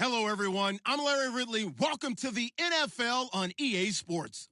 Hello, everyone. I'm Larry Ridley. Welcome to the NFL on EA Sports.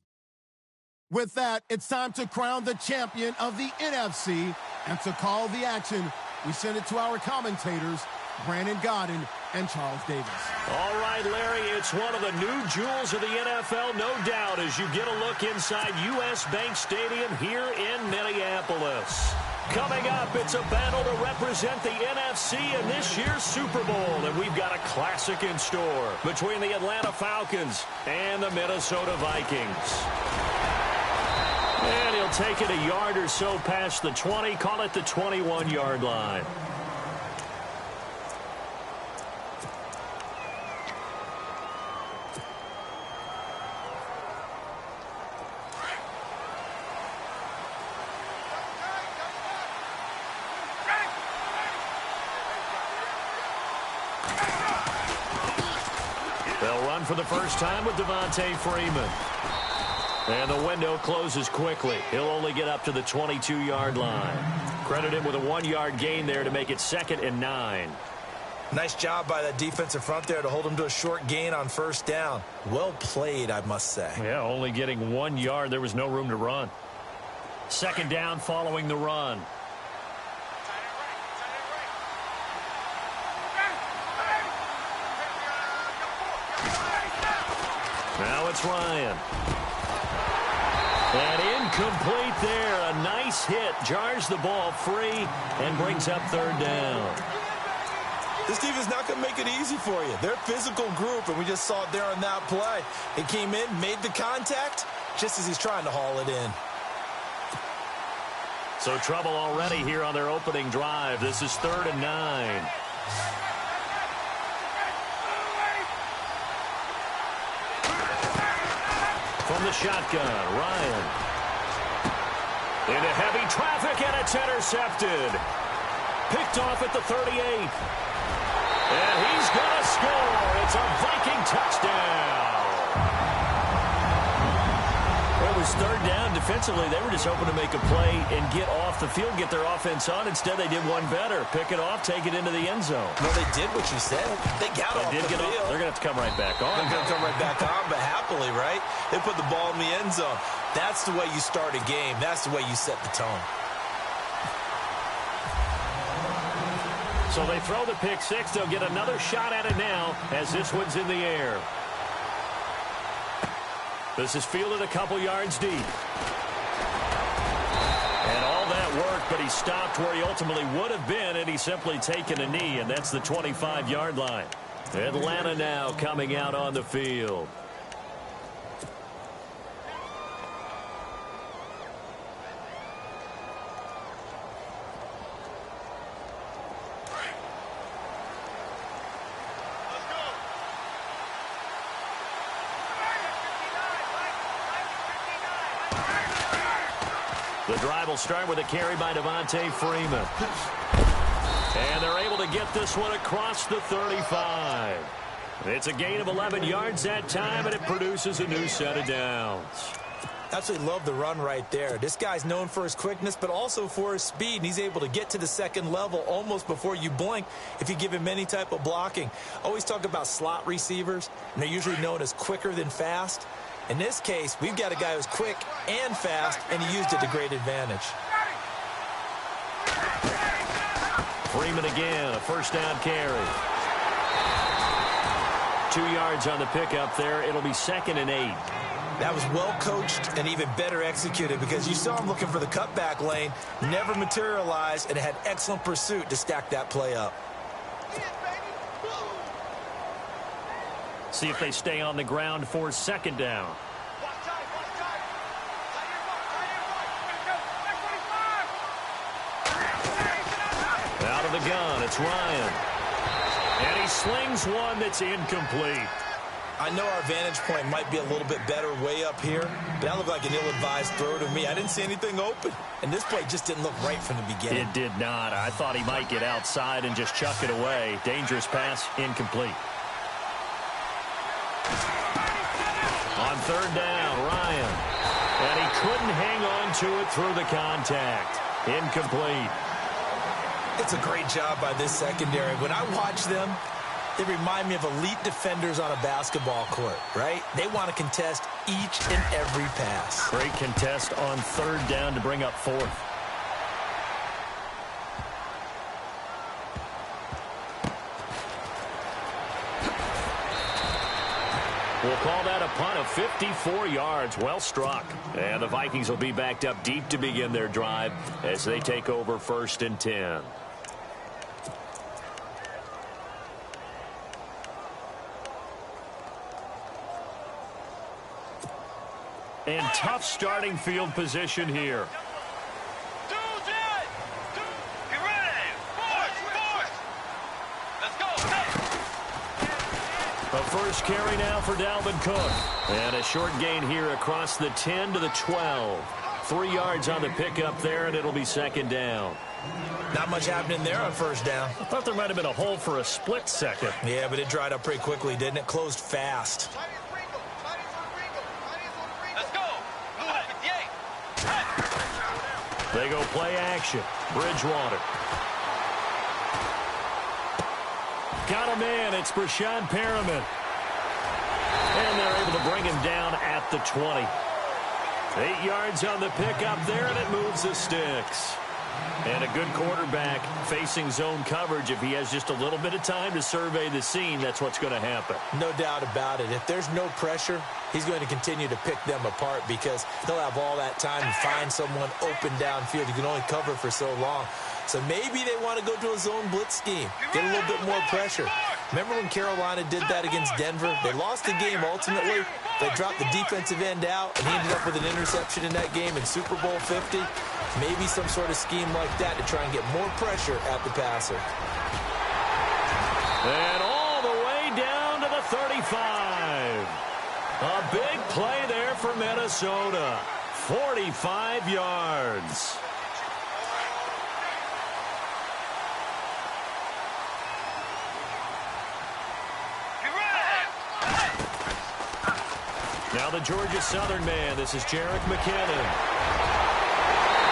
With that, it's time to crown the champion of the NFC. And to call the action, we send it to our commentators, Brandon Godden and Charles Davis. All right, Larry, it's one of the new jewels of the NFL, no doubt, as you get a look inside U.S. Bank Stadium here in Minneapolis. Coming up, it's a battle to represent the NFC in this year's Super Bowl, and we've got a classic in store between the Atlanta Falcons and the Minnesota Vikings. And he'll take it a yard or so past the 20, call it the 21-yard line. They'll run for the first time with Devontae Freeman. And the window closes quickly. He'll only get up to the 22-yard line. Credit him with a 1-yard gain there to make it 2nd and 9. Nice job by that defensive front there to hold him to a short gain on first down. Well played, I must say. Yeah, only getting 1 yard. There was no room to run. 2nd down following the run. Now it's Ryan. And incomplete there. A nice hit. Jars the ball free and brings up 3rd down. This defense is not going to make it easy for you. They're a physical group, and we just saw it there on that play. It came in, made the contact, just as he's trying to haul it in. So trouble already here on their opening drive. This is 3rd and 9. From the shotgun, Ryan. Into heavy traffic, and it's intercepted. Picked off at the 38. And he's going to score. It's a Viking touchdown. Well, it was 3rd down. Defensively, they were just hoping to make a play and get off the field, get their offense on. Instead, they did one better. Pick it off, take it into the end zone. Well, they did what you said. They got off the field. They're going to have to come right back on. They're going to come right back on, but happily, right? They put the ball in the end zone. That's the way you start a game. That's the way you set the tone. So they throw the pick six. They'll get another shot at it now as this one's in the air. This is fielded a couple yards deep. And all that work, but he stopped where he ultimately would have been, and he's simply taken a knee, and that's the 25-yard line. Atlanta now coming out on the field. The drive will start with a carry by Devontae Freeman. And they're able to get this one across the 35. It's a gain of 11 yards that time, and it produces a new set of downs. Absolutely love the run right there. This guy's known for his quickness, but also for his speed, and he's able to get to the 2nd level almost before you blink if you give him any type of blocking. Always talk about slot receivers, and they're usually known as quicker than fast. In this case, we've got a guy who's quick and fast, and he used it to great advantage. Freeman again, a 1st down carry. 2 yards on the pickup there. It'll be 2nd and 8. That was well coached and even better executed because you saw him looking for the cutback lane, never materialized, and had excellent pursuit to stack that play up. See if they stay on the ground for 2nd down. Out of the gun, it's Ryan. And he slings one that's incomplete. I know our vantage point might be a little bit better way up here, but that looked like an ill-advised throw to me. I didn't see anything open, and this play just didn't look right from the beginning. It did not. I thought he might get outside and just chuck it away. Dangerous pass, incomplete. On 3rd down, Ryan. And he couldn't hang on to it through the contact. Incomplete. It's a great job by this secondary. When I watch them, They remind me of elite defenders on a basketball court, right? They want to contest each and every pass. Great contest on third down to bring up fourth. We'll call that a punt of 54 yards. Well struck. And the Vikings will be backed up deep to begin their drive as they take over 1st and 10. And tough starting field position here. A first carry now for Dalvin Cook. And a short gain here across the 10 to the 12. 3 yards on the pickup there, and it'll be 2nd down. Not much happening there on 1st down. I thought there might have been a hole for a split second. Yeah, but it dried up pretty quickly, didn't it? Closed fast. They go play action. Bridgewater. Got a man. It's Brashad Perriman. And they're able to bring him down at the 20. 8 yards on the pickup there, and it moves the sticks. And a good quarterback facing zone coverage. If he has just a little bit of time to survey the scene, that's what's going to happen. No doubt about it. If there's no pressure, he's going to continue to pick them apart because he'll have all that time to find someone open downfield. You can only cover for so long. So maybe they want to go to a zone blitz scheme, get a little bit more pressure. Remember when Carolina did that against Denver? They lost the game ultimately. They dropped the defensive end out, and he ended up with an interception in that game in Super Bowl 50. Maybe some sort of scheme like that to try and get more pressure at the passer. And all the way down to the 35. A big play there for Minnesota. 45 yards. Now the Georgia Southern man. This is Jerick McKinnon.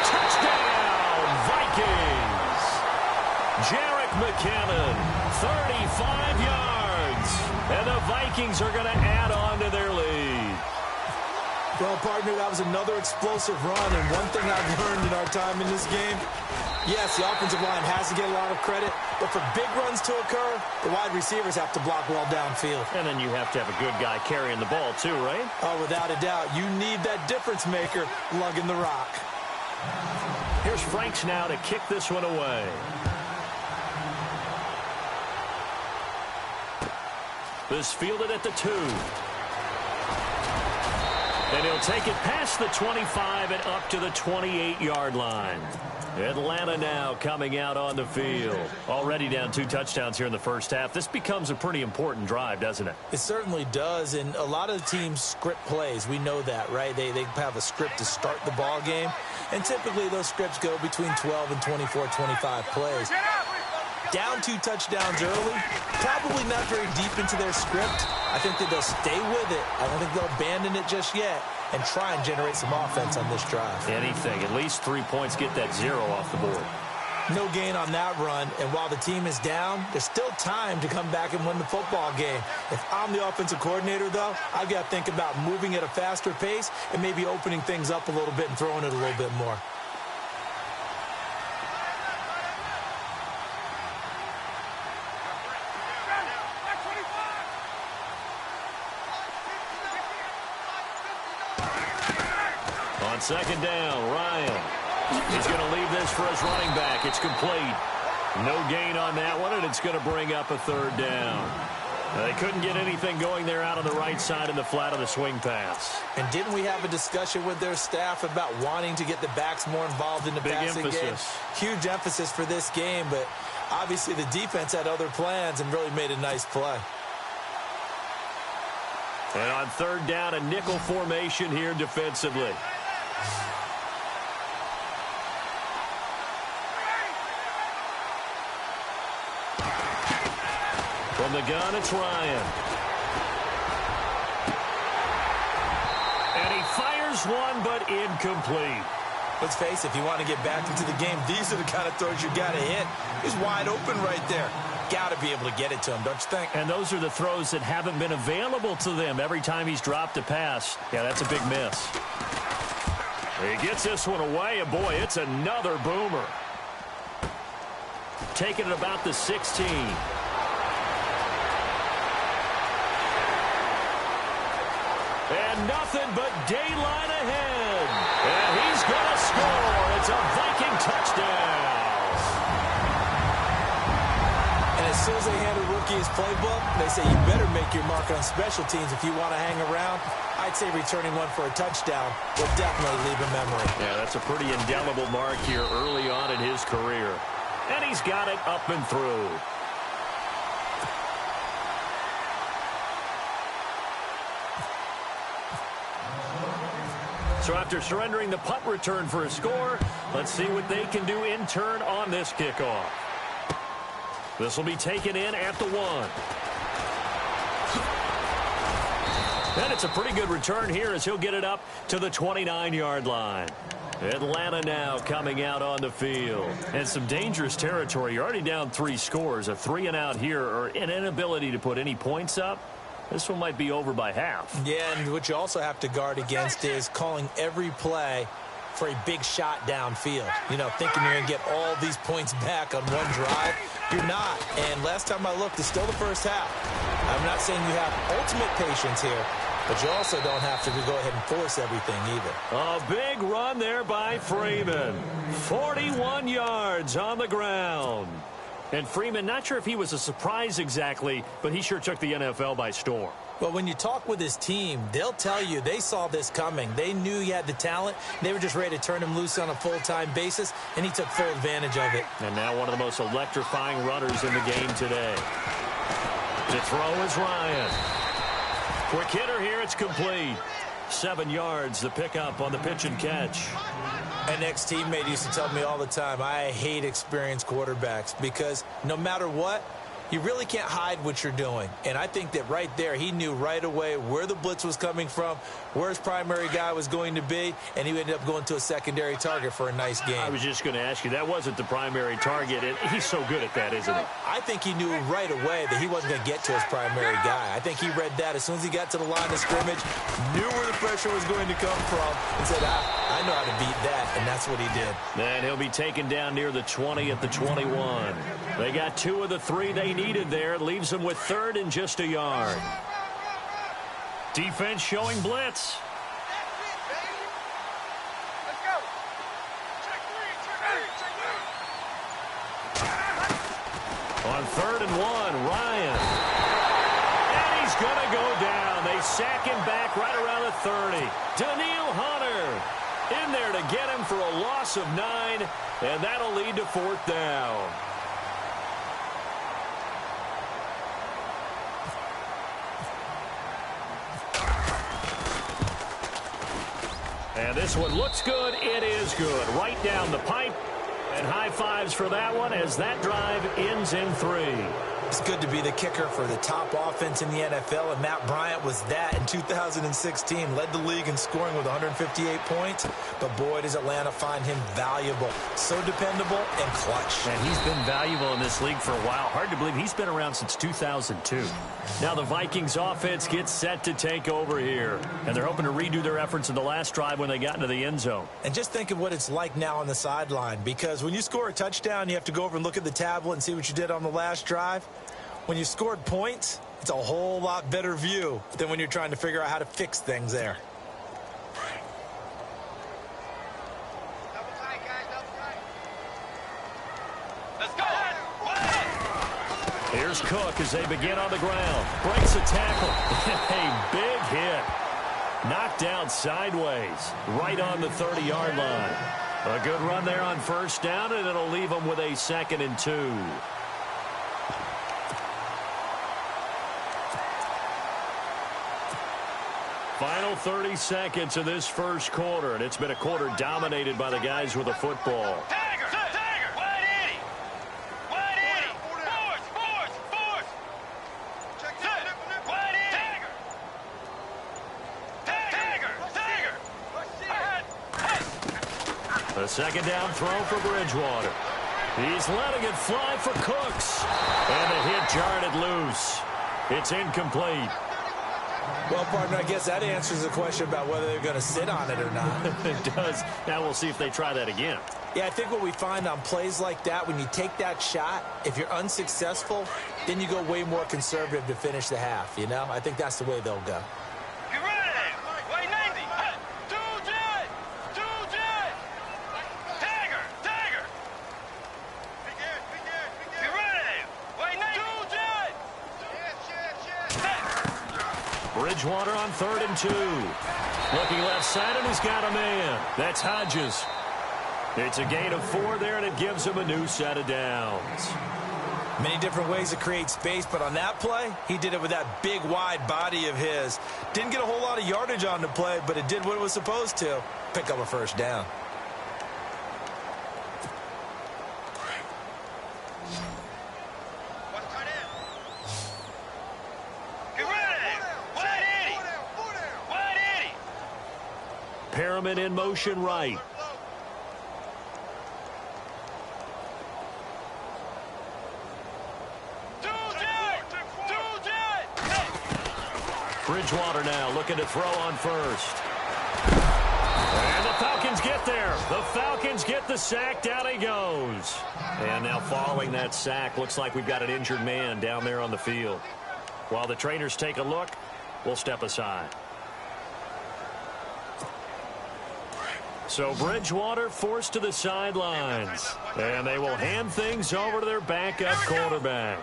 Touchdown, Vikings. Jerick McKinnon, 35 yards. And the Vikings are going to add on to their lead. Well, partner, that was another explosive run. And one thing I've learned in our time in this game, yes, the offensive line has to get a lot of credit, but for big runs to occur, the wide receivers have to block well downfield. And then you have to have a good guy carrying the ball too, right? Oh, without a doubt. You need that difference maker lugging the rock. Here's Franks now to kick this one away. This fielded at the 2. And he'll take it past the 25 and up to the 28-yard line. Atlanta now coming out on the field. Already down 2 touchdowns here in the first half. This becomes a pretty important drive, doesn't it? It certainly does, and a lot of the teams script plays. We know that, right? They have a script to start the ball game, and typically those scripts go between 12 and 24, 25 plays. Down 2 touchdowns early, probably not very deep into their script. I think that they'll stay with it. I don't think they'll abandon it just yet and try and generate some offense on this drive. Anything. At least 3 points, get that 0 off the board. No gain on that run, and while the team is down, there's still time to come back and win the football game. If I'm the offensive coordinator, though, I've got to think about moving at a faster pace and maybe opening things up a little bit and throwing it a little bit more. On 2nd down, Ryan. He's going to leave this for his running back. It's complete. No gain on that one, and it's going to bring up a 3rd down. They couldn't get anything going there out on the right side in the flat of the swing pass. And didn't we have a discussion with their staff about wanting to get the backs more involved in the passing game? Huge emphasis for this game, but obviously the defense had other plans and really made a nice play. And on 3rd down, a nickel formation here defensively. From the gun, it's Ryan. And he fires one, but incomplete. Let's face it, if you want to get back into the game, these are the kind of throws you got to hit. He's wide open right there. Got to be able to get it to him, don't you think? And those are the throws that haven't been available to them every time he's dropped a pass. Yeah, that's a big miss. He gets this one away, and boy, it's another boomer. Taking it about the 16. And nothing but daylight ahead. And he's going to score. It's a Viking touchdown. And as soon as they hand a rookie his playbook, they say you better make your mark on special teams if you want to hang around. I'd say returning one for a touchdown will definitely leave a memory. Yeah, that's a pretty indelible mark here early on in his career. And he's got it up and through. So after surrendering the punt return for a score, let's see what they can do in turn on this kickoff. This will be taken in at the 1. And it's a pretty good return here as he'll get it up to the 29-yard line. Atlanta now coming out on the field. And some dangerous territory. You're already down 3 scores. A 3-and-out here or an inability to put any points up. This one might be over by half. Yeah, and what you also have to guard against is calling every play for a big shot downfield. You know, thinking you're going to get all these points back on one drive. You're not. And last time I looked, it's still the first half. I'm not saying you have ultimate patience here, but you also don't have to go ahead and force everything either. A big run there by Freeman. 41 yards on the ground. And Freeman, not sure if he was a surprise exactly, but he sure took the NFL by storm. Well, when you talk with his team, they'll tell you they saw this coming. They knew he had the talent. They were just ready to turn him loose on a full-time basis, and he took full advantage of it. And now one of the most electrifying runners in the game today. To throw is Ryan. Quick hitter here, it's complete. 7 yards, the pickup on the pitch and catch. An ex-teammate used to tell me all the time, I hate experienced quarterbacks because no matter what, you really can't hide what you're doing. And I think that right there, he knew right away where the blitz was coming from, where his primary guy was going to be, and he ended up going to a secondary target for a nice game. I was just going to ask you, that wasn't the primary target, and he's so good at that, isn't he? I think he knew right away that he wasn't going to get to his primary guy. I think he read that as soon as he got to the line of scrimmage, knew where the pressure was going to come from, and said, I know how to beat that, and that's what he did. And he'll be taken down near the 20 at the 21. They got 2 of the 3 they needed there. Leaves them with 3rd and just a yard. Defense showing blitz. On 3rd and 1, Ryan. And he's going to go down. They sack him back right around the 30. Daniil Hunter in there to get him for a loss of 9, and that'll lead to 4th down. And this one looks good. It is good. Right down the pipe. And high fives for that one as that drive ends in 3. It's good to be the kicker for the top offense in the NFL, and Matt Bryant was that in 2016. Led the league in scoring with 158 points, but boy, does Atlanta find him valuable. So dependable and clutch. And he's been valuable in this league for a while. Hard to believe he's been around since 2002. Now the Vikings offense gets set to take over here, and they're hoping to redo their efforts in the last drive when they got into the end zone. And just think of what it's like now on the sideline, because when you score a touchdown, you have to go over and look at the tablet and see what you did on the last drive. When you scored points, it's a whole lot better view than when you're trying to figure out how to fix things there. Let's go. Here's Cook as they begin on the ground. Breaks a tackle. A big hit. Knocked down sideways. Right on the 30-yard line. A good run there on 1st down, and it'll leave them with a 2nd and 2. Final 30 seconds of this first quarter, and it's been a quarter dominated by the guys with the football. Tiger! Tiger! Wide Eddie! Wide Eddie! Force! Check it! Wide Eddie! Tiger! Tiger! A second down throw for Bridgewater. He's letting it fly for Cooks. And the hit jarred it loose. It's incomplete. Well, partner, I guess that answers the question about whether they're going to sit on it or not. It does. Now we'll see if they try that again. Yeah, I think what we find on plays like that, when you take that shot, if you're unsuccessful, then you go way more conservative to finish the half, you know? I think that's the way they'll go. Get ready. Wait, 90. Two jet. Tiger. Get ready. Wait, 90. Two jet. Bridgewater on 3rd and 2. Looking left side, and he's got a man. That's Hodges. It's a gain of 4 there, and it gives him a new set of downs. Many different ways to create space, but on that play, he did it with that big, wide body of his. Didn't get a whole lot of yardage on the play, but it did what it was supposed to. Pick up a first down. Get ready. Wide 80. Perriman in motion right. Bridgewater now looking to throw on 1st. And the Falcons get there. The Falcons get the sack. Down he goes. And now following that sack, looks like we've got an injured man down there on the field. While the trainers take a look, we'll step aside. So Bridgewater forced to the sidelines. And they will hand things over to their backup quarterback.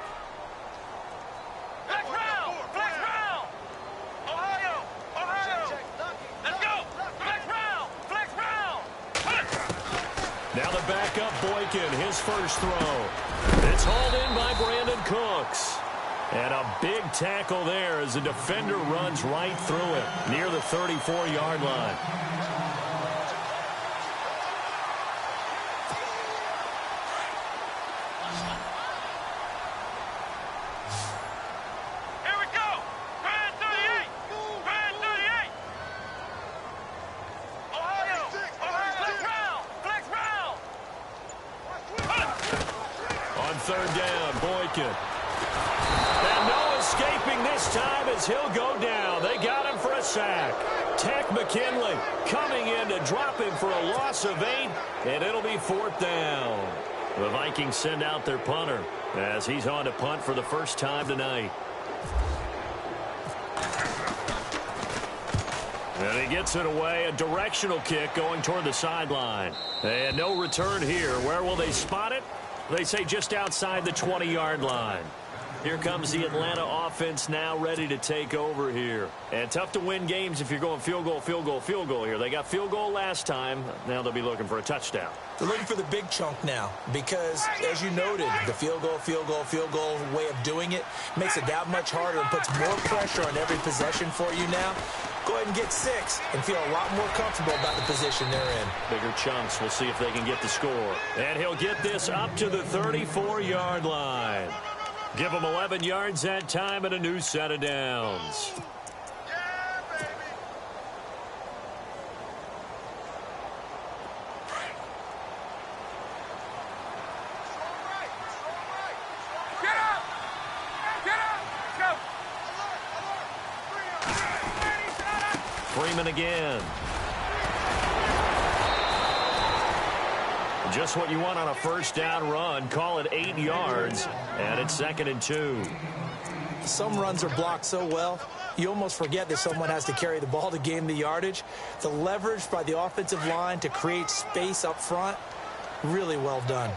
Now the backup Boykin, his first throw. It's hauled in by Brandon Cooks. And a big tackle there as the defender runs right through it near the 34-yard line. Here we go. Brand 38. Brand 38. Ohio. Flex round. On 3rd down, Boykin. And no escaping this time as he'll go down. They got him for a sack. Tech McKinley coming in to drop him for a loss of 8, and it'll be 4th down. The Vikings send out their punter as he's on to punt for the first time tonight. And he gets it away, a directional kick going toward the sideline. And no return here. Where will they spot it? They say just outside the 20-yard line. Here comes the Atlanta offense now ready to take over here. And tough to win games if you're going field goal here. They got field goal last time. Now they'll be looking for a touchdown. They're looking for the big chunk now because, as you noted, the field goal way of doing it makes it that much harder and puts more pressure on every possession for you now. Go ahead and get 6 and feel a lot more comfortable about the position they're in. Bigger chunks. We'll see if they can get the score. And he'll get this up to the 34-yard line. Give him 11 yards that time and a new set of downs. Freeman again. Just what you want on a first down run. Call it 8 yards, and it's 2nd and 2. Some runs are blocked so well, you almost forget that someone has to carry the ball to gain the yardage. The leverage by the offensive line to create space up front, really well done.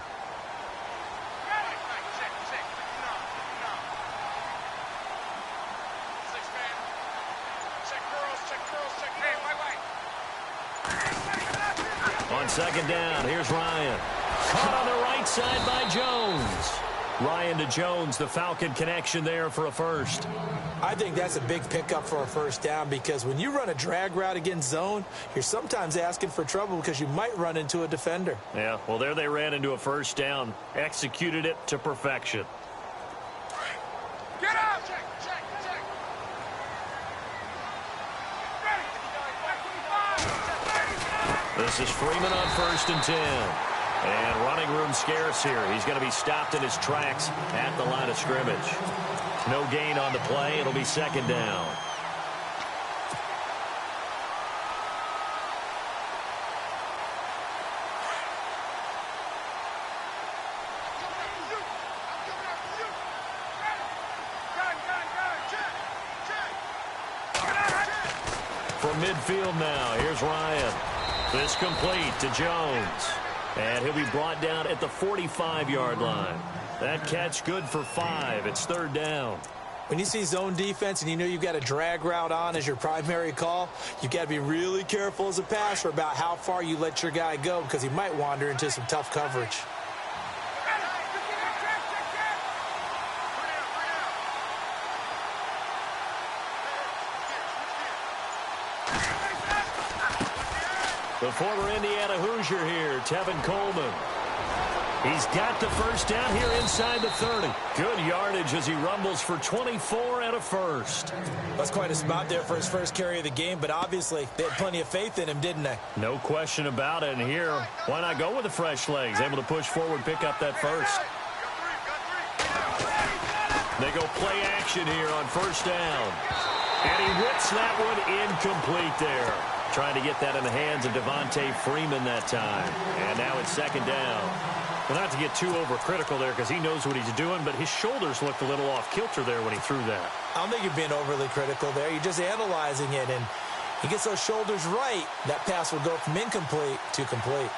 On 2nd down, here's Ryan. Caught on the right side by Jones. Ryan to Jones, the Falcon connection there for a first. I think that's a big pickup for a first down because when you run a drag route against zone, you're sometimes asking for trouble because you might run into a defender. Yeah, well, there they ran into a first down. Executed it to perfection. Get up! This is Freeman on 1st and 10. And running room scarce here. He's going to be stopped in his tracks at the line of scrimmage. No gain on the play. It'll be 2nd down. From midfield now, here's Ryan. This complete to Jones. And he'll be brought down at the 45-yard line. That catch good for 5. It's 3rd down. When you see zone defense and you know you've got a drag route on as your primary call, you've got to be really careful as a passer about how far you let your guy go because he might wander into some tough coverage. The former Indiana Hoosier here, Tevin Coleman. He's got the 1st down here inside the 30. Good yardage as he rumbles for 24 and a 1st. That's quite a spot there for his first carry of the game, but obviously they had plenty of faith in him, didn't they? No question about it. And here, why not go with the fresh legs? Able to push forward, pick up that 1st. They go play action here on 1st down. And he whips that one incomplete there. Trying to get that in the hands of Devontae Freeman that time. And now it's 2nd down. Well, not to get too overcritical there because he knows what he's doing, but his shoulders looked a little off kilter there when he threw that. I don't think you're being overly critical there. You're just analyzing it, and he gets those shoulders right. That pass will go from incomplete to complete.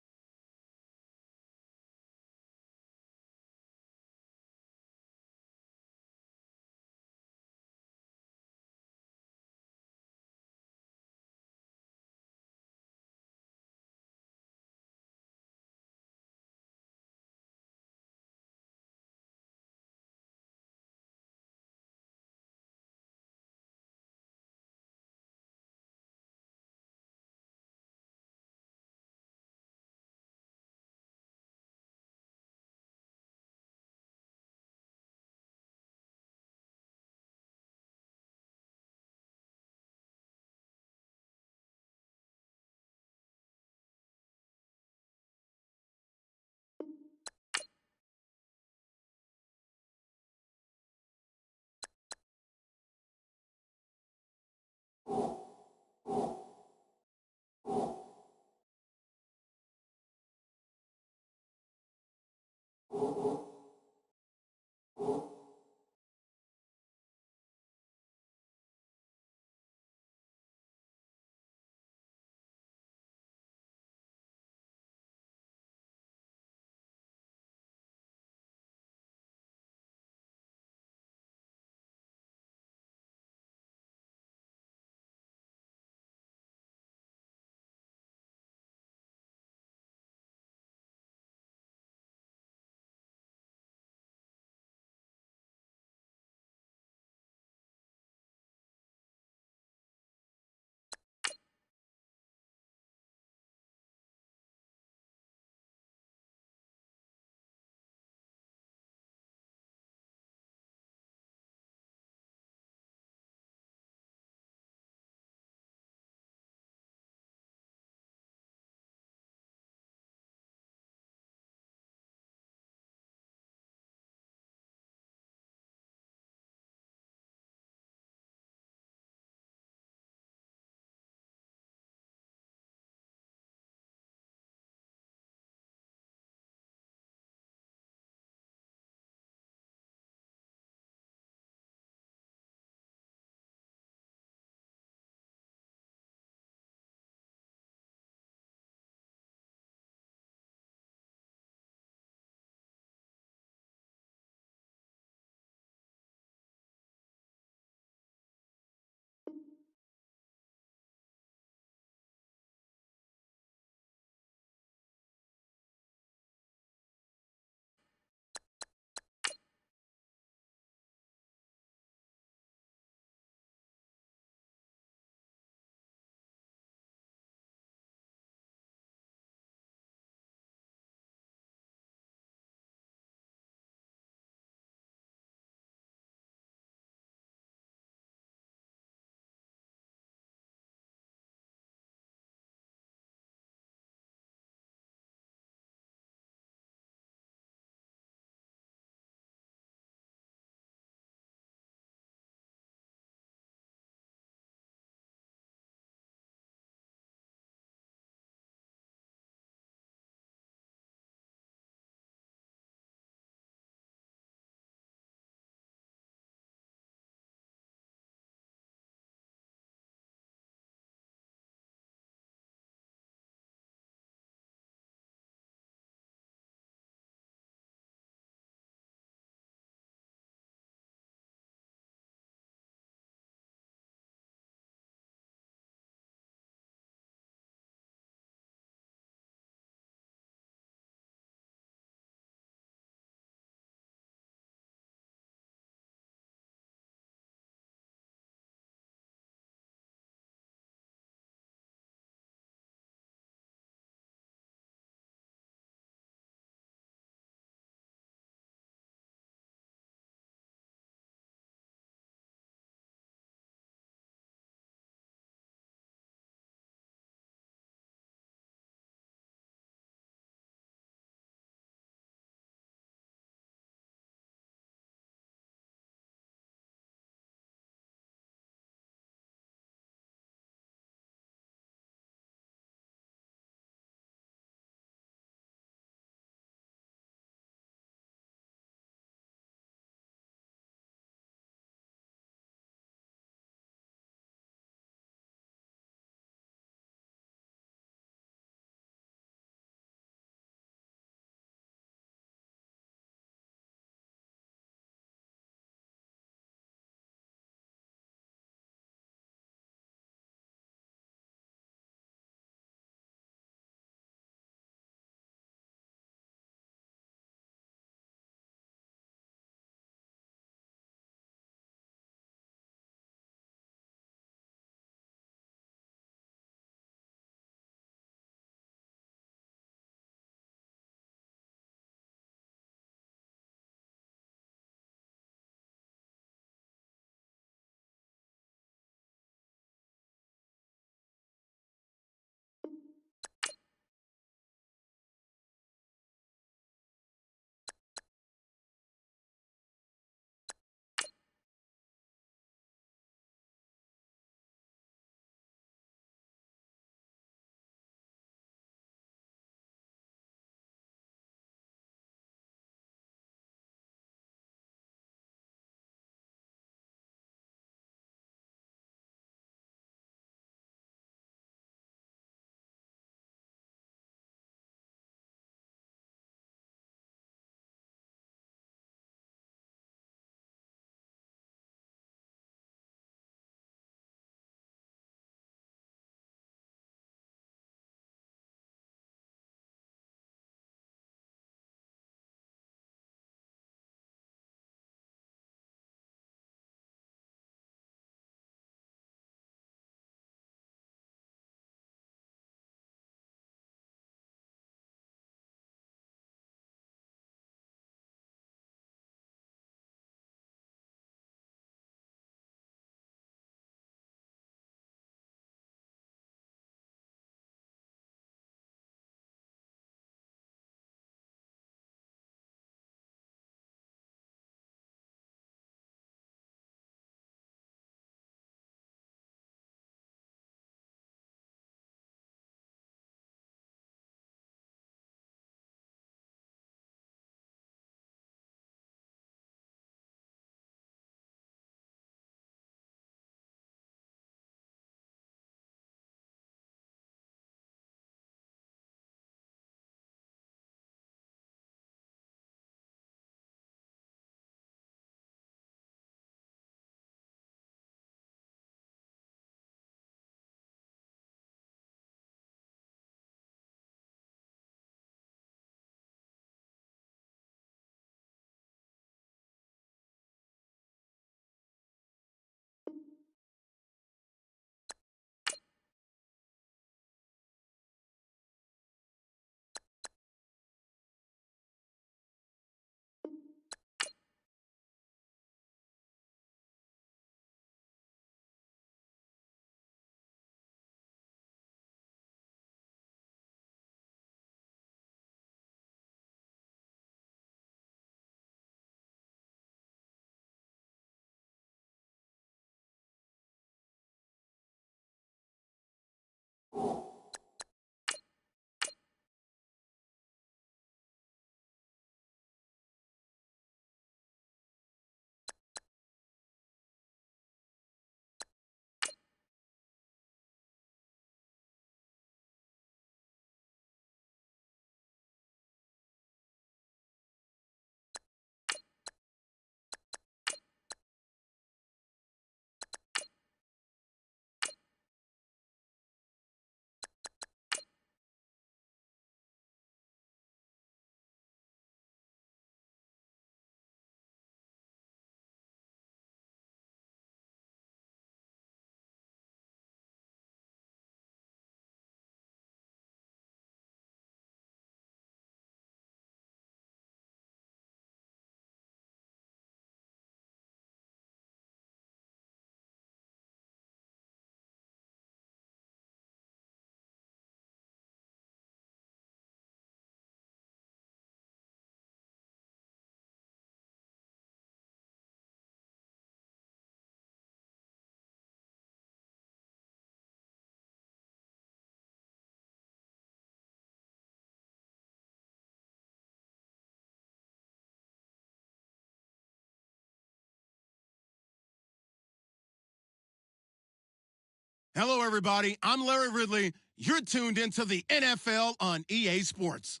Hello, everybody. I'm Larry Ridley. You're tuned into the NFL on EA Sports.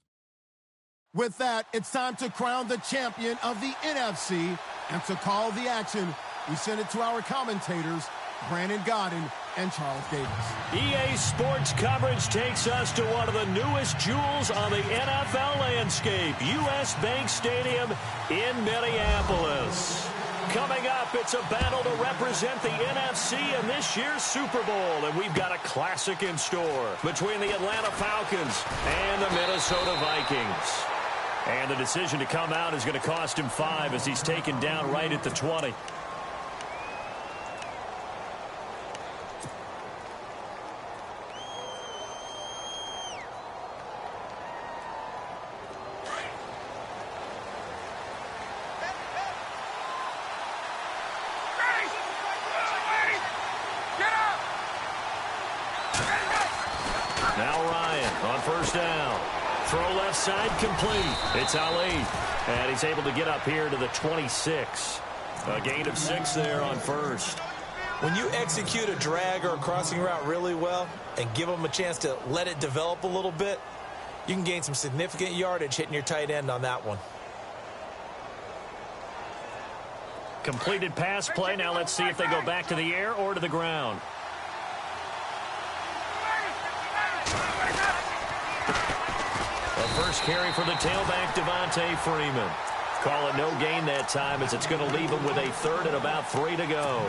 With that, it's time to crown the champion of the NFC. And to call the action, we send it to our commentators, Brandon Godden and Charles Davis. EA Sports coverage takes us to one of the newest jewels on the NFL landscape, US Bank Stadium in Minneapolis. Coming up, it's a battle to represent the NFC in this year's Super Bowl, and we've got a classic in store between the Atlanta Falcons and the Minnesota Vikings. And the decision to come out is going to cost him 5 as he's taken down right at the 20. Now Ryan on first down. Throw left side complete. It's Ali. And he's able to get up here to the 26. A gain of 6 there on first. When you execute a drag or a crossing route really well and give them a chance to let it develop a little bit, you can gain some significant yardage hitting your tight end on that one. Completed pass play. Now let's see if they go back to the air or to the ground. The first carry for the tailback, Devontae Freeman. Call it no gain that time as it's going to leave him with a third and about 3 to go.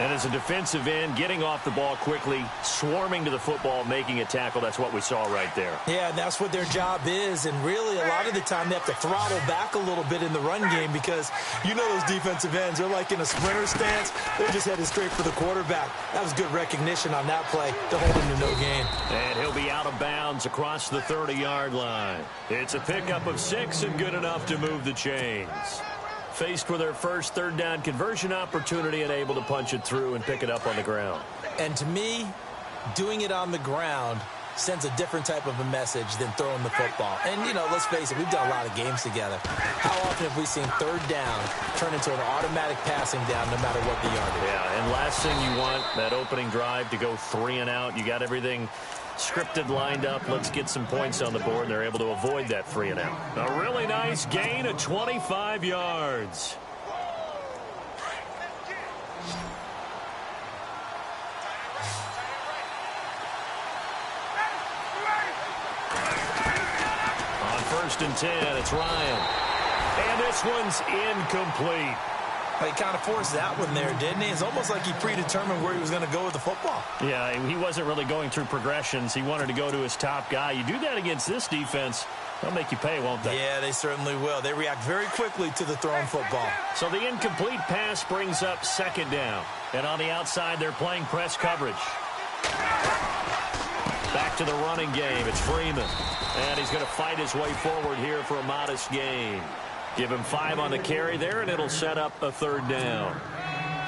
And as a defensive end, getting off the ball quickly, swarming to the football, making a tackle, that's what we saw right there. Yeah, and that's what their job is. And really, a lot of the time, they have to throttle back a little bit in the run game because you know those defensive ends, they're like in a sprinter stance. They're just headed straight for the quarterback. That was good recognition on that play to hold him to no gain. And he'll be out of bounds across the 30-yard line. It's a pickup of 6 and good enough to move the chains. Faced with their first third down conversion opportunity and able to punch it through and pick it up on the ground. And to me, doing it on the ground sends a different type of a message than throwing the football. And, you know, let's face it, we've done a lot of games together. How often have we seen third down turn into an automatic passing down no matter what the yardage? Yeah, and last thing you want, that opening drive to go 3 and out. You got everything scripted, lined up. Let's get some points on the board. They're able to avoid that 3 and out. A really nice gain of 25 yards. On first and 10, it's Ryan. And this one's incomplete. He kind of forced that one there, didn't he? It's almost like he predetermined where he was going to go with the football. Yeah, he wasn't really going through progressions. He wanted to go to his top guy. You do that against this defense, they'll make you pay, won't they? Yeah, they certainly will. They react very quickly to the thrown football. So the incomplete pass brings up second down. And on the outside, they're playing press coverage. Back to the running game. It's Freeman. And he's going to fight his way forward here for a modest gain. Give him 5 on the carry there, and it'll set up a third down.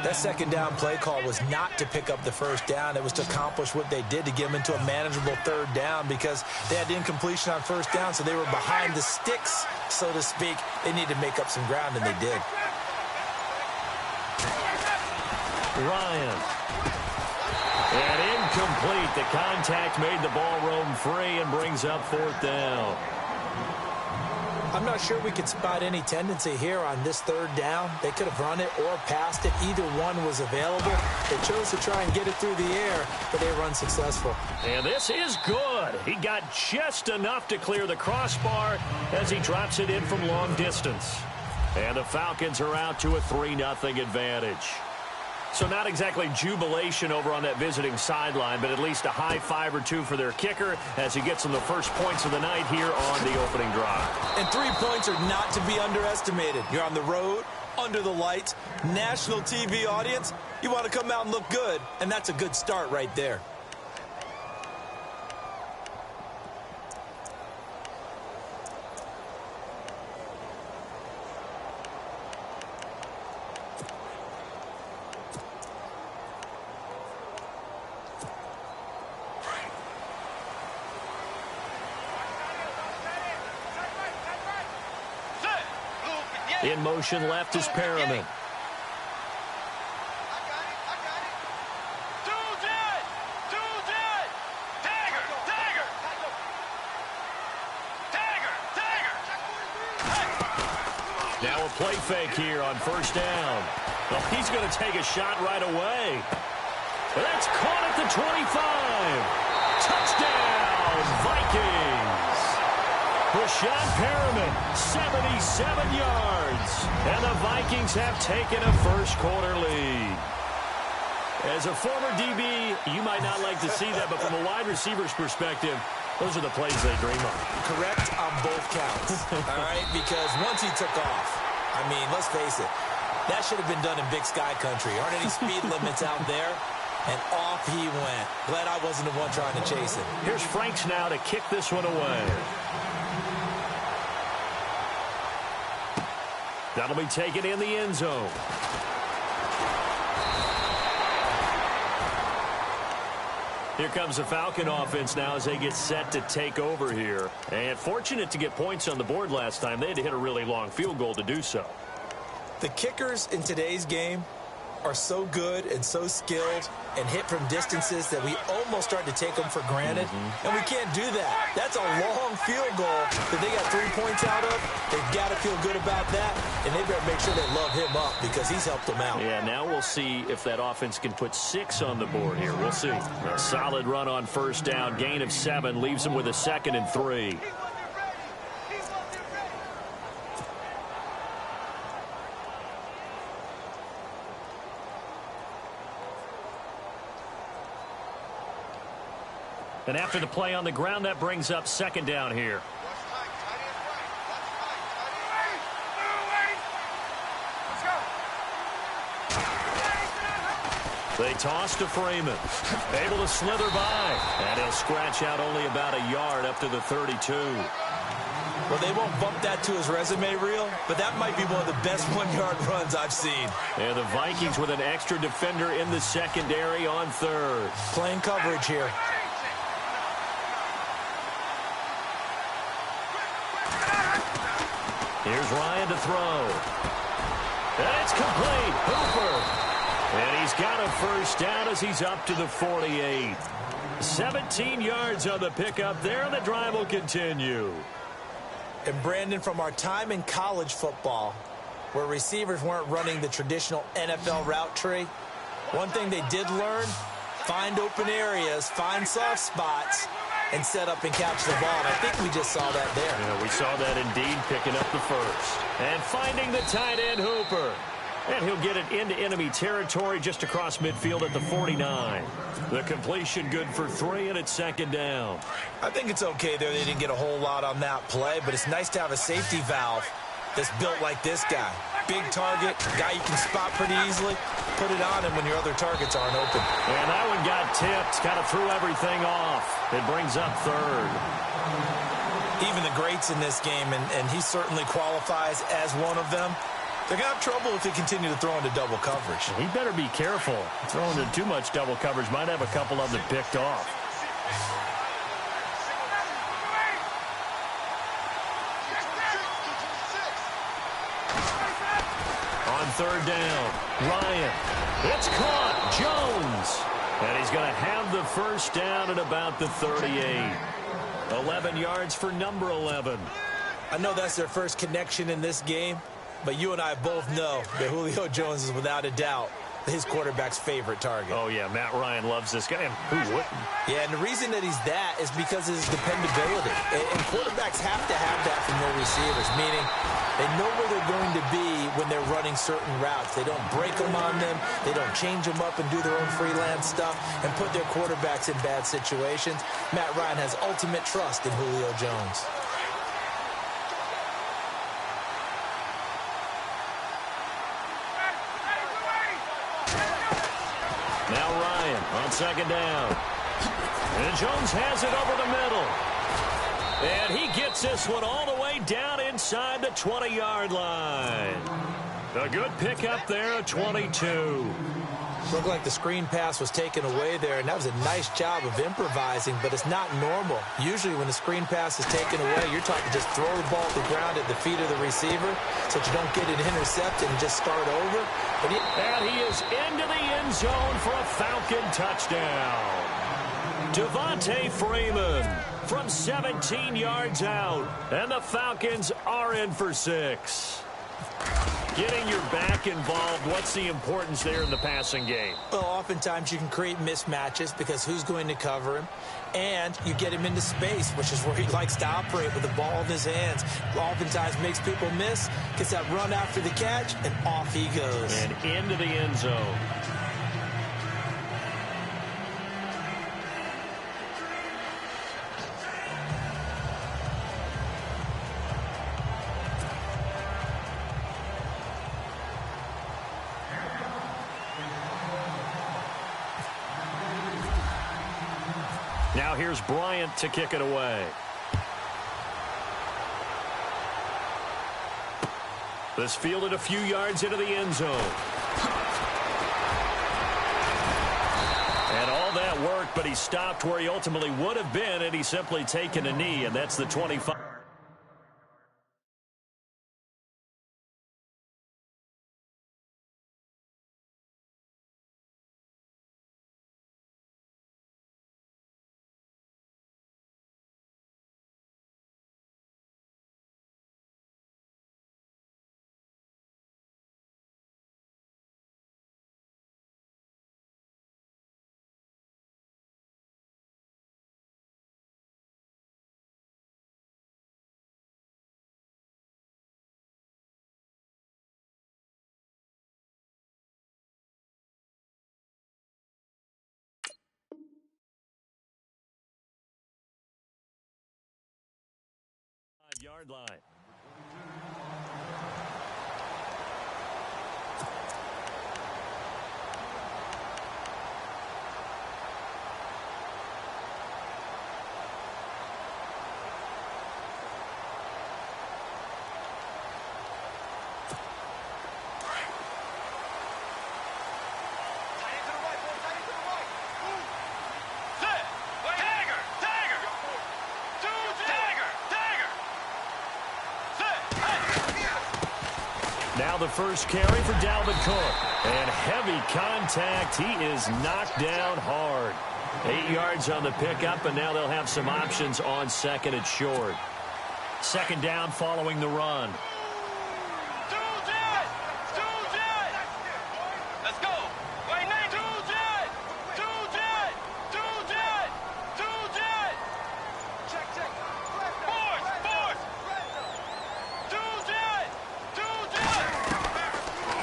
That second down play call was not to pick up the first down. It was to accomplish what they did, to get them into a manageable third down, because they had incompletion on first down, so they were behind the sticks, so to speak. They needed to make up some ground, and they did. Ryan. And incomplete. The contact made the ball roam free and brings up fourth down. I'm not sure we could spot any tendency here on this third down. They could have run it or passed it. Either one was available. They chose to try and get it through the air, but they were unsuccessful. And this is good. He got just enough to clear the crossbar as he drops it in from long distance. And the Falcons are out to a 3-0 advantage. So not exactly jubilation over on that visiting sideline, but at least a high five or two for their kicker as he gets them the first points of the night here on the opening drive. And 3 points are not to be underestimated. You're on the road, under the lights, national TV audience. You want to come out and look good, and that's a good start right there. In motion left is Perriman. Now a play fake here on first down. Well, he's going to take a shot right away. That's caught at the 25. Touchdown, Vikings. Rashawn Perriman, 77 yards. And the Vikings have taken a first-quarter lead. As a former DB, you might not like to see that, but from a wide receiver's perspective, those are the plays they dream of. Correct on both counts, all right? Because once he took off, I mean, let's face it, that should have been done in Big Sky Country. Aren't any speed limits out there? And off he went. Glad I wasn't the one trying to chase it. Here's Franks now to kick this one away. That'll be taken in the end zone. Here comes the Falcon offense now as they get set to take over here. And fortunate to get points on the board last time. They had to hit a really long field goal to do so. The kickers in today's game are so good and so skilled and hit from distances that we almost start to take them for granted. And we can't do that. That's a long field goal that they got 3 points out of. They've got to feel good about that, and they better make sure they love him up because he's helped them out. Yeah, now we'll see if that offense can put 6 on the board here. We'll see. A solid run on first down. Gain of 7 leaves them with a 2nd and 3. And after the play on the ground, that brings up 2nd down here. They toss to Freeman. Able to slither by. And he'll scratch out only about a yard up to the 32. Well, they won't bump that to his resume reel, but that might be one of the best 1-yard runs I've seen. And the Vikings with an extra defender in the secondary on 3rd. Playing coverage here. Here's Ryan to throw. And it's complete. Hooper. And he's got a first down as he's up to the 48. 17 yards on the pickup there, and the drive will continue. And Brandon, from our time in college football, where receivers weren't running the traditional NFL route tree, one thing they did learn, find open areas, find soft spots, and set up and catch the ball. And I think we just saw that there. Yeah, we saw that indeed, picking up the first. And finding the tight end, Hooper. And he'll get it into enemy territory just across midfield at the 49. The completion good for 3, and it's 2nd down. I think it's okay there. They didn't get a whole lot on that play, but it's nice to have a safety valve that's built like this guy. Big target, guy you can spot pretty easily. Put it on him when your other targets aren't open. And that one got tipped, kind of threw everything off. It brings up 3rd. Even the greats in this game, and he certainly qualifies as one of them, They're going to have trouble if they continue to throw into double coverage. He better be careful. Throwing into too much double coverage might have a couple of them picked off. On third down, Ryan. It's caught. Jones. And he's going to have the first down at about the 38. 11 yards for number 11. I know that's their first connection in this game, but you and I both know that Julio Jones is without a doubt his quarterback's favorite target. Oh, yeah, Matt Ryan loves this guy. And who wouldn't? Yeah, and the reason that he's that is because of his dependability. And quarterbacks have to have that from their receivers, meaning they know where they're going to be when they're running certain routes. They don't break them on them. They don't change them up and do their own freelance stuff and put their quarterbacks in bad situations. Matt Ryan has ultimate trust in Julio Jones. Now Ryan on second down. And Jones has it over the middle. And he gets this one all the way down inside the 20-yard line. A good pickup there at 22. Looked like the screen pass was taken away there, and that was a nice job of improvising, but it's not normal. Usually when the screen pass is taken away, you're taught to just throw the ball to the ground at the feet of the receiver so that you don't get it intercepted and just start over. And he is into the end zone for a Falcon touchdown. Devontae Freeman from 17 yards out, and the Falcons are in for 6. Getting your back involved, what's the importance there in the passing game? Well, oftentimes you can create mismatches because who's going to cover him? And you get him into space, which is where he likes to operate with the ball in his hands. Oftentimes makes people miss, gets that run after the catch, and off he goes. And into the end zone. Now here's Bryant to kick it away. This fielded a few yards into the end zone. And all that work, but he stopped where he ultimately would have been, and he's simply taken a knee, and that's the 25. Yard line. Now the first carry for Dalvin Cook. And heavy contact. He is knocked down hard. 8 yards on the pickup, and now they'll have some options on second and short. Second down following the run. Let's go. Wait, name. Check.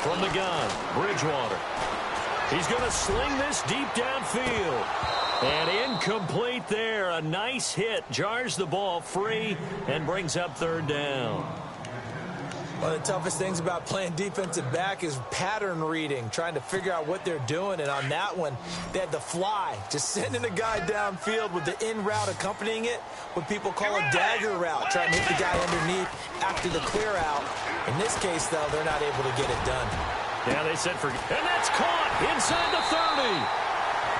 From the gun, Bridgewater. He's going to sling this deep downfield. And incomplete there. A nice hit. Jars the ball free and brings up third down. Well, One of the toughest things about playing defensive back is pattern reading, trying to figure out what they're doing. And on that one, they had to fly, just sending a guy downfield with the in route accompanying it, what people call a dagger route, trying to hit the guy underneath after the clear out. In this case, though, they're not able to get it done. Yeah, they said and that's caught inside the 30.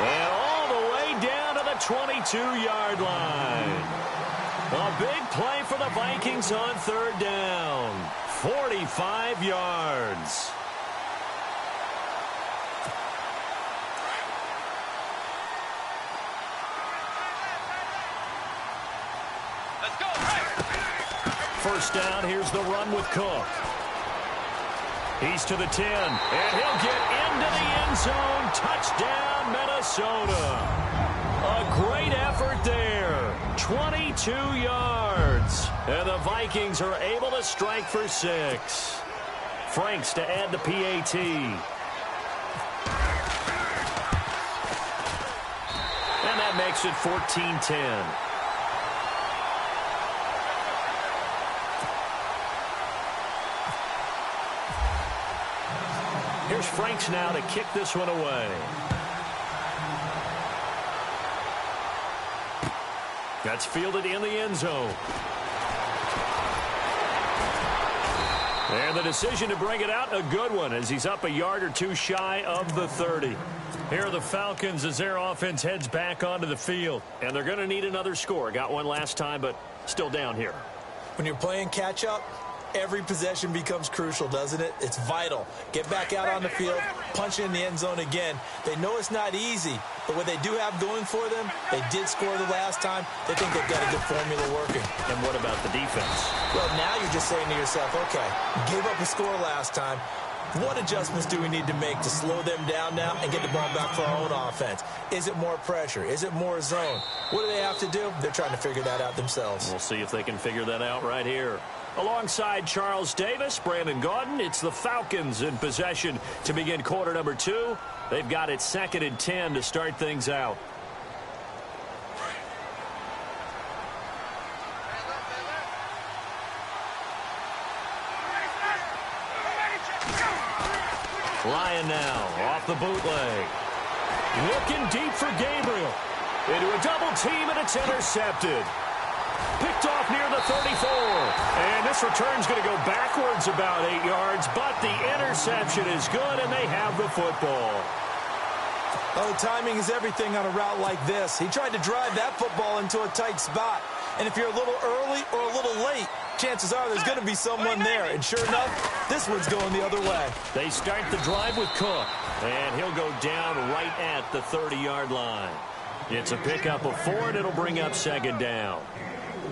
And all the way down to the 22-yard line. A big play for the Vikings on third down. 45 yards. Let's go. First down, here's the run with Cook. He's to the 10, and he'll get into the end zone. Touchdown, Minnesota. A great effort there. 22 yards. And the Vikings are able to strike for 6. Franks to add the PAT. And that makes it 14-10. Here's Franks now to kick this one away. That's fielded in the end zone. And the decision to bring it out, a good one, as he's up a yard or two shy of the 30. Here are the Falcons as their offense heads back onto the field. And they're going to need another score. Got one last time, but still down here. When you're playing catch-up, every possession becomes crucial, doesn't it? It's vital. Get back out on the field, punch in the end zone again. They know it's not easy, but what they do have going for them, they did score the last time. They think they've got a good formula working. And what about the defense? Well, now you're just saying to yourself, okay, gave up a score last time. What adjustments do we need to make to slow them down now and get the ball back for our own offense? Is it more pressure? Is it more zone? What do they have to do? They're trying to figure that out themselves. We'll see if they can figure that out right here. Alongside Charles Davis, Brandon Gaudin, it's the Falcons in possession to begin quarter number 2. They've got it 2nd and 10 to start things out. Lyon now off the bootleg. Looking deep for Gabriel. Into a double team, and it's intercepted. Picked off near the 34. And this return's going to go backwards about 8 yards, but the interception is good, and they have the football. Oh, timing is everything on a route like this. He tried to drive that football into a tight spot. And if you're a little early or a little late, chances are there's going to be someone there. And sure enough, this one's going the other way. They start the drive with Cook, and he'll go down right at the 30-yard line. It's a pickup of 4, and it'll bring up 2nd down.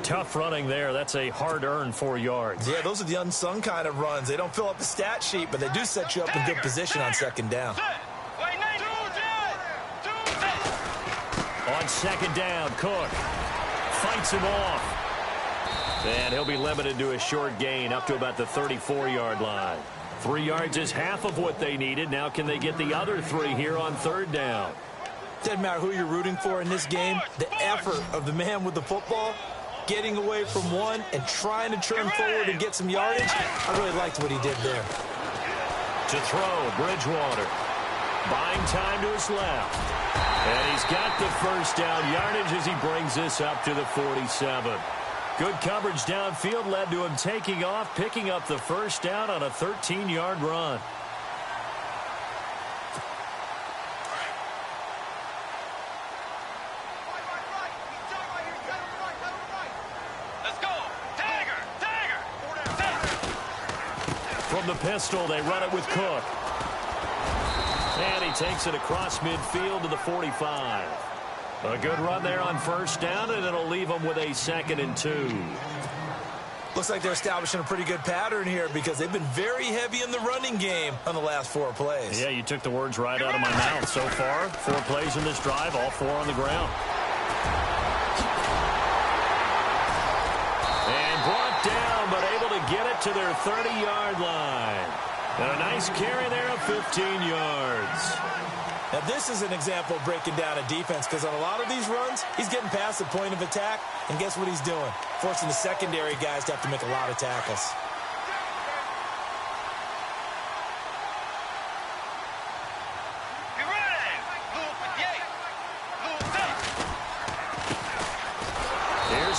Tough running there. That's a hard-earned 4 yards. Yeah, those are the unsung kind of runs. They don't fill up a stat sheet, but they do set you up in good position on 2nd down. On 2nd down, Cook fights him off. And he'll be limited to a short gain up to about the 34-yard line. 3 yards is half of what they needed. Now can they get the other 3 here on 3rd down? Doesn't matter who you're rooting for in this game. The effort of the man with the football, getting away from one and trying to turn forward and get some yardage. I really liked what he did there. To throw, Bridgewater. Buying time to his left. And he's got the first down yardage as he brings this up to the 47. Good coverage downfield led to him taking off, picking up the first down on a 13-yard run. From the pistol, they run it with Cook. And he takes it across midfield to the 45. A good run there on first down, and it'll leave them with a 2nd and 2. Looks like they're establishing a pretty good pattern here because they've been very heavy in the running game on the last 4 plays. Yeah, you took the words right out of my mouth. So far, 4 plays in this drive, all 4 on the ground. And brought down, but able to get it to their 30-yard line. And a nice carry there of 15 yards. Now, this is an example of breaking down a defense because on a lot of these runs, he's getting past the point of attack, and guess what he's doing? Forcing the secondary guys to have to make a lot of tackles.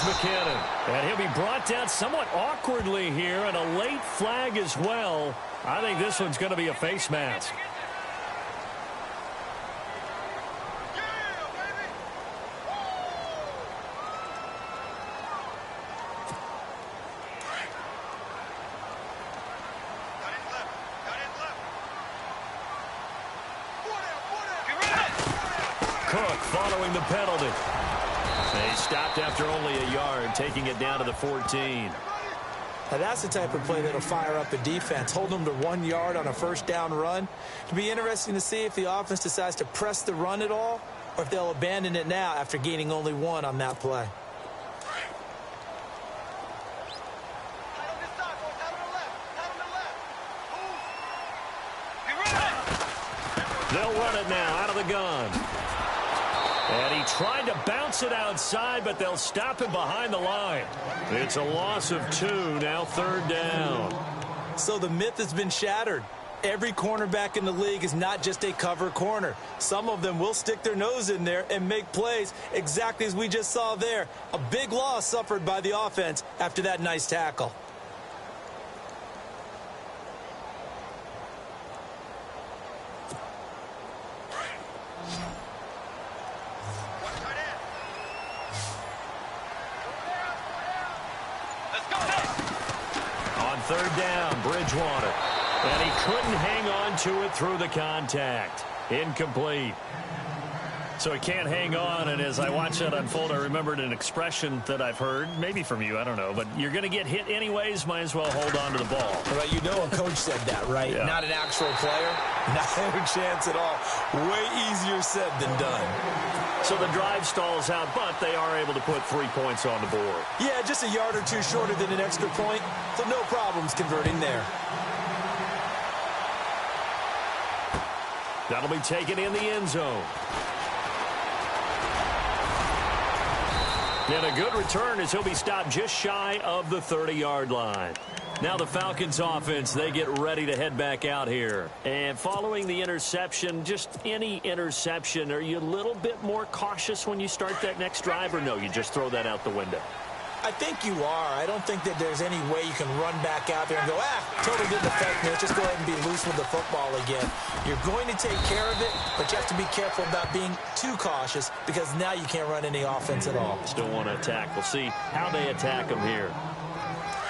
McKinnon. And he'll be brought down somewhat awkwardly here, and a late flag as well. I think this one's going to be a face mask. Cook following the penalty. They stopped after only a yard, taking it down to the 14. Now that's the type of play that'll fire up the defense. Hold them to 1 yard on a first down run. It'll be interesting to see if the offense decides to press the run at all, or if they'll abandon it now after gaining only 1 on that play. They'll run it now out of the gun. And he tried to bounce it outside, but they'll stop him behind the line. It's a loss of 2, now 3rd down. So the myth has been shattered. Every cornerback in the league is not just a cover corner. Some of them will stick their nose in there and make plays exactly as we just saw there. A big loss suffered by the offense after that nice tackle. On 3rd down, Bridgewater. And he couldn't hang on to it through the contact. Incomplete. So he can't hang on, and as I watch that unfold, I remembered an expression that I've heard, maybe from you, I don't know, but you're going to get hit anyways, might as well hold on to the ball. Right, you know a coach said that, right? Yeah. Not an actual player. Not a chance at all. Way easier said than done. So the drive stalls out, but they are able to put 3 points on the board. Yeah, just a yard or two shorter than an extra point, so no problems converting there. That'll be taken in the end zone. And a good return as he'll be stopped just shy of the 30-yard line. Now the Falcons offense, they get ready to head back out here. And following the interception, just any interception, are you a little bit more cautious when you start that next drive, or no, you just throw that out the window? I think you are. I don't think that there's any way you can run back out there and go, totally didn't affect me. Let's just go ahead and be loose with the football again. You're going to take care of it, but you have to be careful about being too cautious because now you can't run any offense at all. Still want to attack. We'll see how they attack them here.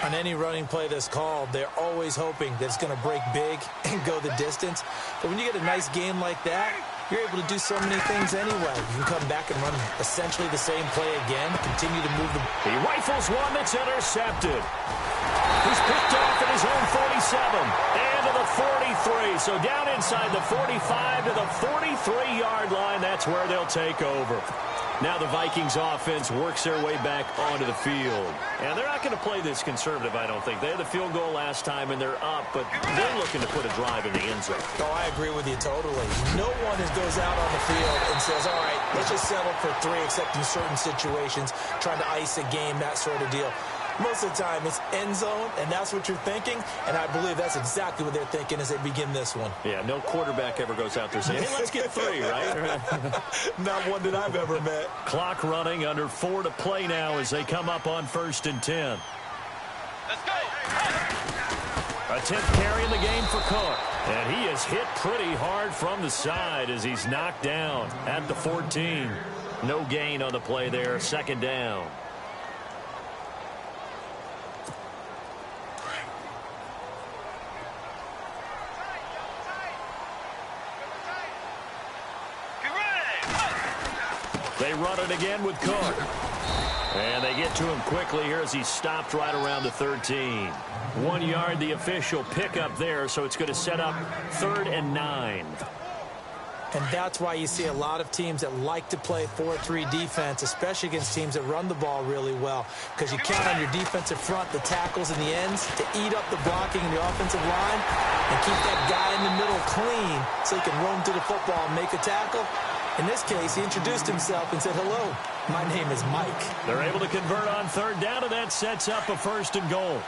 On any running play that's called, they're always hoping that it's going to break big and go the distance. But when you get a nice game like that, you're able to do so many things anyway. You can come back and run essentially the same play again, continue to move the... He rifles one that's intercepted. He's picked off at his own 47 and to the 43. So down inside the 45 to the 43-yard line. That's where they'll take over. Now the Vikings offense works their way back onto the field. And they're not going to play this conservative, I don't think. They had the field goal last time, and they're up, but they're looking to put a drive in the end zone. Oh, I agree with you totally. No one goes out on the field and says, all right, let's just settle for 3, except in certain situations, trying to ice a game, that sort of deal. Most of the time, it's end zone, and that's what you're thinking, and I believe that's exactly what they're thinking as they begin this one. Yeah, no quarterback ever goes out there saying, hey, let's get 3, right? Not one that I've ever met. Clock running, under 4 to play now as they come up on 1st and 10. Let's go. A 10th carry in the game for Cook. And he is hit pretty hard from the side as he's knocked down at the 14. No gain on the play there, 2nd down. They run it again with Cook. And they get to him quickly here as he's stopped right around the 13. 1 yard, the official pickup there, so it's going to set up 3rd and 9. And that's why you see a lot of teams that like to play 4-3 defense, especially against teams that run the ball really well, because you count on your defensive front, the tackles and the ends, to eat up the blocking in the offensive line and keep that guy in the middle clean so he can roam to the football and make a tackle. In this case, he introduced himself and said, hello, my name is Mike. They're able to convert on 3rd down, and that sets up a 1st and goal.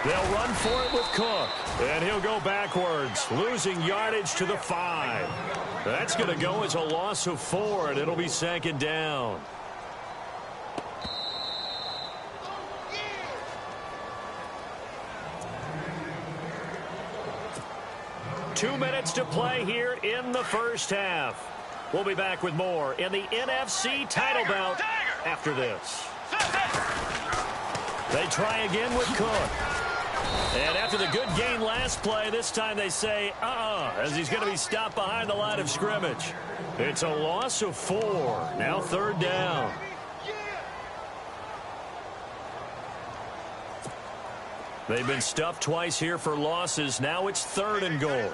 They'll run for it with Cook. And he'll go backwards, losing yardage to the 5. That's going to go as a loss of 4, and it'll be 2nd down. Two minutes to play here in the first half. We'll be back with more in the NFC title bout after this. They try again with Cook. And after the good gain last play, this time they say, as he's going to be stopped behind the line of scrimmage. It's a loss of 4. Now 3rd down. They've been stuffed twice here for losses. Now it's 3rd and goal.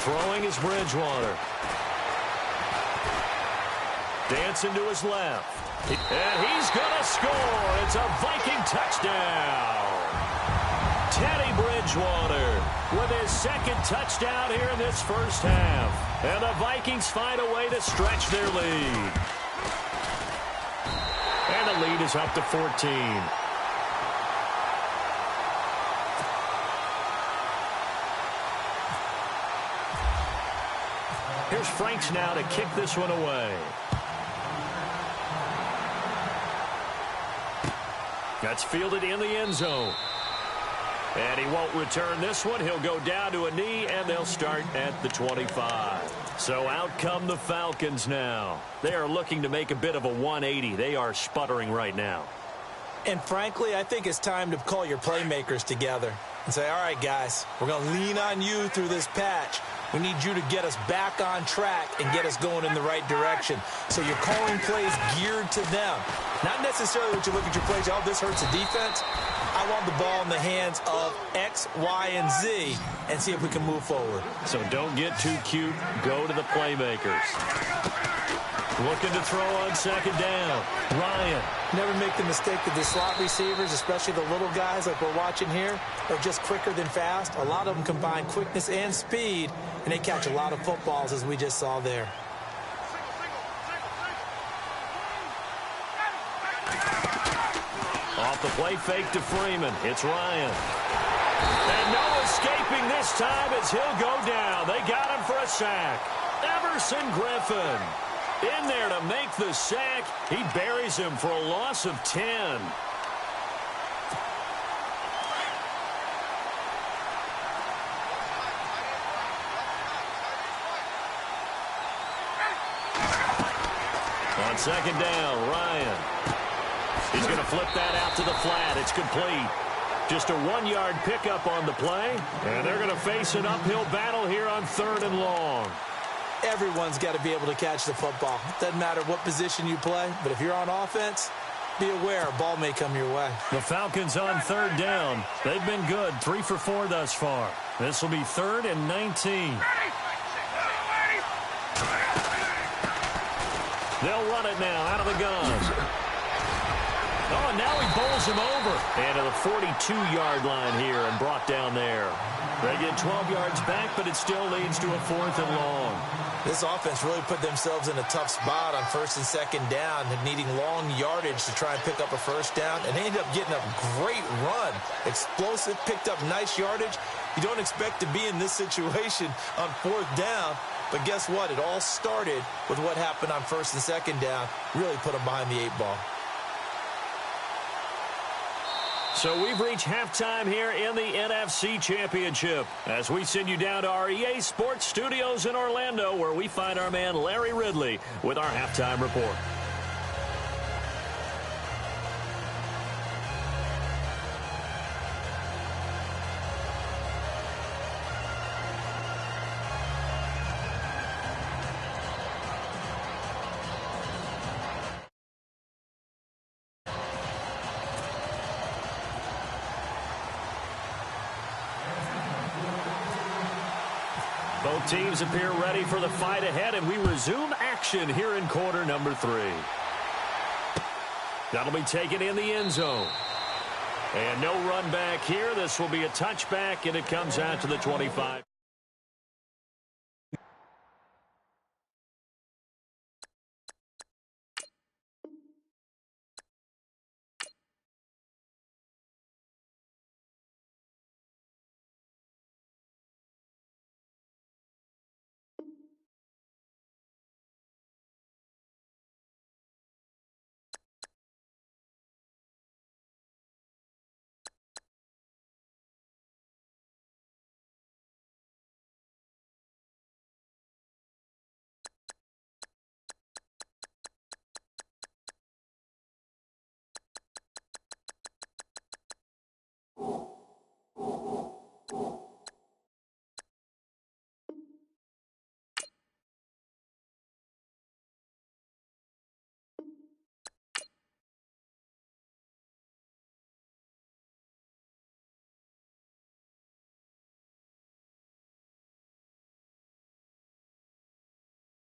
Throwing is Bridgewater. Dancing to his left. And he's going to score. It's a Viking touchdown. Teddy Bridgewater with his 2nd touchdown here in this first half. And the Vikings find a way to stretch their lead. And the lead is up to 14. Here's Franks now to kick this one away. That's fielded in the end zone. And he won't return this one. He'll go down to a knee, and they'll start at the 25. So out come the Falcons now. They are looking to make a bit of a 180. They are sputtering right now. And frankly, I think it's time to call your playmakers together and say, all right, guys, we're going to lean on you through this patch. We need you to get us back on track and get us going in the right direction. So you're calling plays geared to them. Not necessarily what you look at your plays, this hurts the defense. I want the ball in the hands of X, Y, and Z and see if we can move forward. So don't get too cute. Go to the playmakers. Looking to throw on 2nd down. Ryan. Never make the mistake that the slot receivers, especially the little guys like we're watching here, are just quicker than fast. A lot of them combine quickness and speed, and they catch a lot of footballs, as we just saw there. Off the play fake to Freeman. It's Ryan. And no escaping this time as he'll go down. They got him for a sack. Everson Griffin in there to make the sack. He buries him for a loss of 10. On 2nd down, Ryan. He's going to flip that out to the flat. It's complete. Just a 1-yard pickup on the play. And they're going to face an uphill battle here on 3rd and long. Everyone's got to be able to catch the football. Doesn't matter what position you play, but if you're on offense, be aware a ball may come your way. The Falcons on 3rd down. They've been good, 3 for 4 thus far. This will be 3rd and 19. They'll run it now out of the gun. Oh, and now he bowls him over. And to the 42-yard line here and brought down there. They get 12 yards back, but it still leads to a 4th and long. This offense really put themselves in a tough spot on 1st and 2nd down, needing long yardage to try and pick up a 1st down, and they ended up getting a great run. Explosive, picked up nice yardage. You don't expect to be in this situation on 4th down, but guess what? It all started with what happened on 1st and 2nd down. Really put them behind the 8 ball. So we've reached halftime here in the NFC Championship as we send you down to our EA Sports Studios in Orlando, where we find our man Larry Ridley with our halftime report. Both teams appear ready for the fight ahead, and we resume action here in quarter number 3. That'll be taken in the end zone. And no run back here. This will be a touchback, and it comes out to the 25.